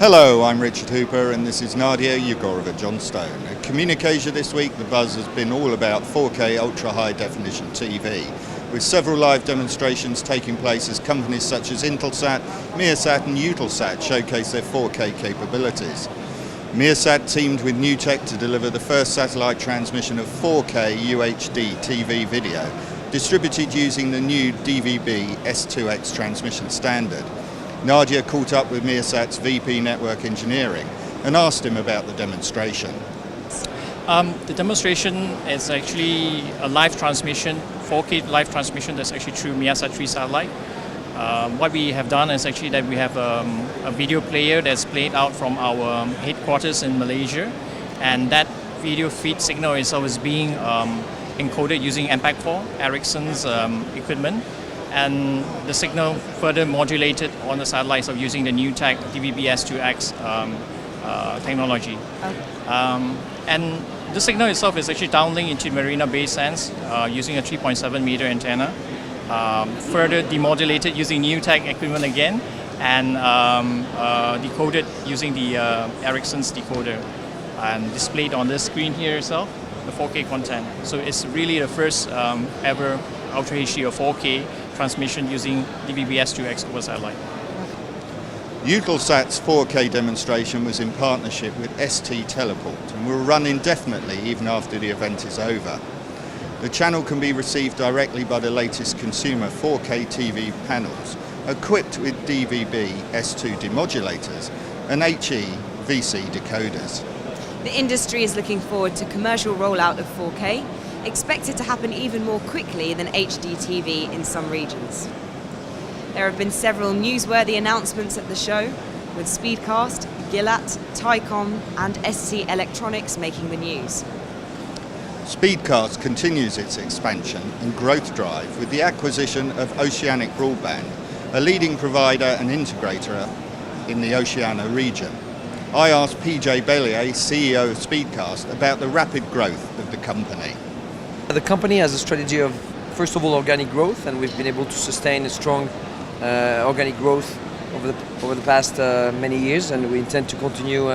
Hello, I'm Richard Hooper and this is Nadia Yegorova-Johnstone. At CommunicAsia this week, the buzz has been all about 4K ultra-high definition TV, with several live demonstrations taking place as companies such as Intelsat, Measat and Eutelsat showcase their 4K capabilities. Measat teamed with NewTek to deliver the first satellite transmission of 4K UHD TV video, distributed using the new DVB S2X transmission standard. Nadia caught up with Measat's VP Network Engineering and asked him about the demonstration. The demonstration is actually a live transmission, 4K live transmission that's actually through Measat 3 satellite. What we have done is actually that we have a video player that's played out from our headquarters in Malaysia, and that video feed signal is always being encoded using MPEG-4, Ericsson's equipment. And the signal further modulated on the satellites of using the NewTek DVB-S2X technology. And the signal itself is actually downlinked into Marina basebands using a 3.7 meter antenna, further demodulated using NewTek equipment again, and decoded using the Ericsson's decoder, and displayed on this screen here itself, the 4K content. So it's really the first ever Ultra HD or 4K transmission using DVB-S2X over satellite. Eutelsat's 4K demonstration was in partnership with ST Teleport and will run indefinitely even after the event is over. The channel can be received directly by the latest consumer 4K TV panels, equipped with DVB S2 demodulators and HE VC decoders. The industry is looking forward to commercial rollout of 4K, expected to happen even more quickly than HD TV in some regions. There have been several newsworthy announcements at the show, with Speedcast, Gilat, Tycom and ST Electronics making the news. Speedcast continues its expansion and growth drive with the acquisition of Oceanic Broadband, a leading provider and integrator in the Oceania region. I asked PJ Bellier, CEO of Speedcast, about the rapid growth of the company. The company has a strategy of, first of all, organic growth, and we've been able to sustain a strong organic growth over the past many years, and we intend to continue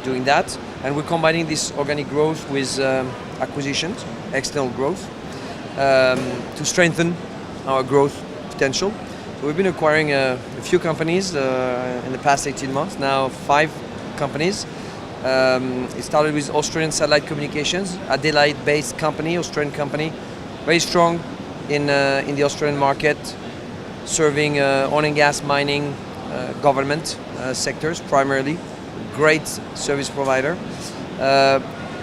doing that. And we're combining this organic growth with acquisitions, external growth, to strengthen our growth potential. So we've been acquiring a few companies in the past 18 months, now 5 companies. It started with Australian Satellite Communications, Adelaide-based company, Australian company, very strong in the Australian market, serving oil and gas, mining, government sectors primarily. Great service provider.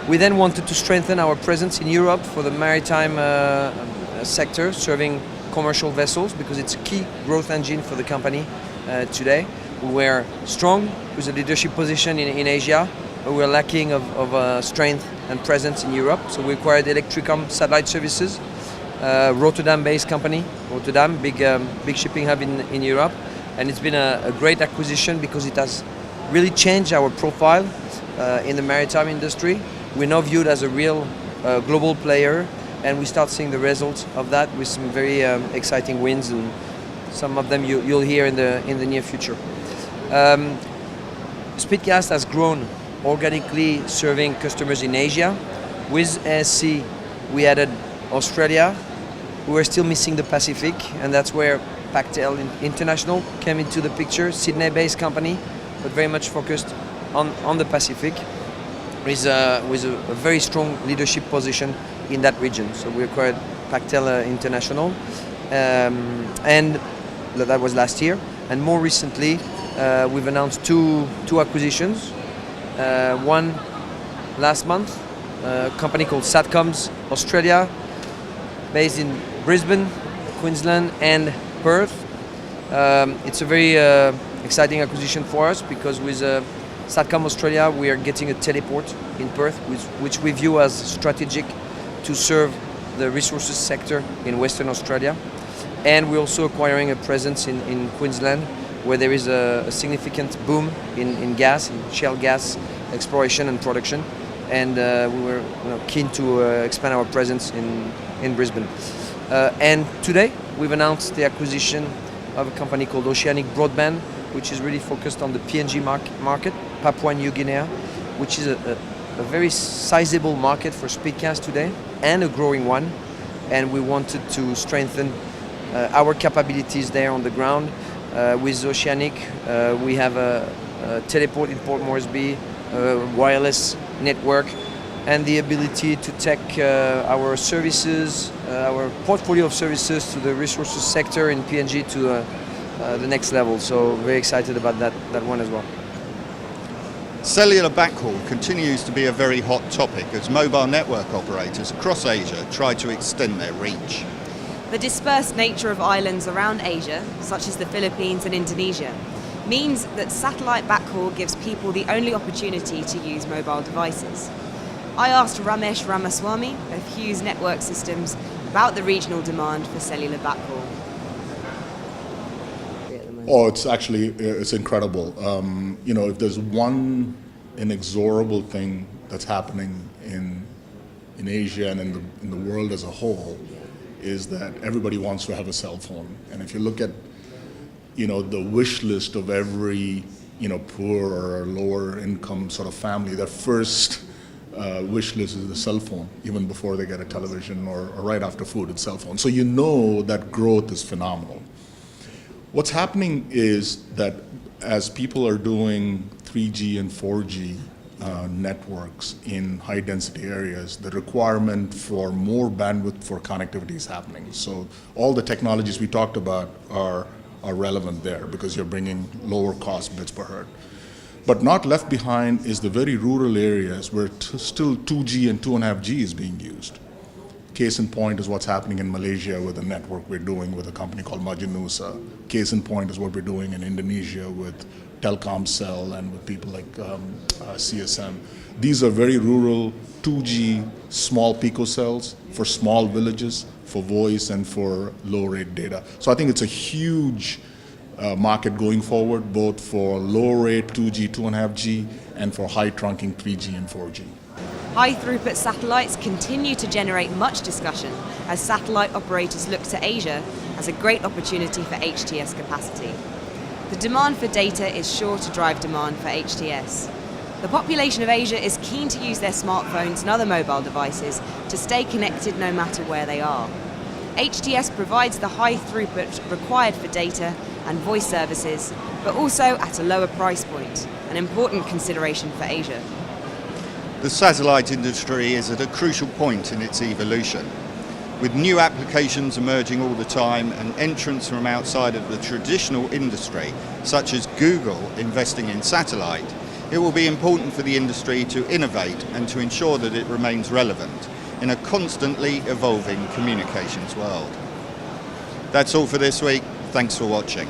We then wanted to strengthen our presence in Europe for the maritime sector, serving commercial vessels, because it's a key growth engine for the company today. We were strong with a leadership position in Asia, but we're lacking of strength and presence in Europe. So we acquired Electricom Satellite Services, Rotterdam-based company. Rotterdam, big shipping hub in Europe, and it's been a great acquisition because it has really changed our profile in the maritime industry. We're now viewed as a real global player, and we start seeing the results of that with some very exciting wins, and some of them you'll hear in the near future. Speedcast has grown organically, serving customers in Asia. With ASC, we added Australia. We were still missing the Pacific, and that's where Pactel International came into the picture, Sydney-based company, but very much focused on the Pacific, with a very strong leadership position in that region. So we acquired Pactel International, and that was last year. And more recently, we've announced two acquisitions. One last month, a company called Satcoms Australia, based in Brisbane, Queensland and Perth. It's a very exciting acquisition for us, because with Satcom Australia we are getting a teleport in Perth, which we view as strategic to serve the resources sector in Western Australia. And we're also acquiring a presence in Queensland, where there is a significant boom in gas, in shale gas exploration and production. And we were keen to expand our presence in Brisbane. And today we've announced the acquisition of a company called Oceanic Broadband, which is really focused on the PNG market, Papua New Guinea, which is a very sizable market for Speedcast today and a growing one. And we wanted to strengthen our capabilities there on the ground. With Oceanic, we have a teleport in Port Moresby, wireless network, and the ability to take our services, our portfolio of services to the resources sector in PNG to the next level. So very excited about that one as well. Cellular backhaul continues to be a very hot topic as mobile network operators across Asia try to extend their reach. The dispersed nature of islands around Asia, such as the Philippines and Indonesia, means that satellite backhaul gives people the only opportunity to use mobile devices. I asked Ramesh Ramaswamy of Hughes Network Systems about the regional demand for cellular backhaul. Oh, it's incredible. If there's one inexorable thing that's happening in Asia and in the world as a whole, is that everybody wants to have a cell phone. And if you look at, the wish list of every, poor or lower income sort of family, their first wish list is the cell phone, even before they get a television or right after food, it's cell phone. So that growth is phenomenal. What's happening is that as people are doing 3G and 4G networks in high density areas, the requirement for more bandwidth for connectivity is happening. So all the technologies we talked about are relevant there because you're bringing lower cost bits per hertz. But not left behind is the very rural areas where still 2G and 2.5G is being used. Case in point is what's happening in Malaysia with the network we're doing with a company called Majinusa. Case in point is what we're doing in Indonesia with Telkomsel and with people like CSM. These are very rural 2G small picocells for small villages, for voice and for low rate data. So I think it's a huge market going forward, both for low rate 2G, 2.5G and for high trunking 3G and 4G. High throughput satellites continue to generate much discussion as satellite operators look to Asia as a great opportunity for HTS capacity. The demand for data is sure to drive demand for HTS. The population of Asia is keen to use their smartphones and other mobile devices to stay connected no matter where they are. HTS provides the high throughput required for data and voice services, but also at a lower price point, an important consideration for Asia. The satellite industry is at a crucial point in its evolution. With new applications emerging all the time and entrants from outside of the traditional industry, such as Google investing in satellite, it will be important for the industry to innovate and to ensure that it remains relevant in a constantly evolving communications world. That's all for this week. Thanks for watching.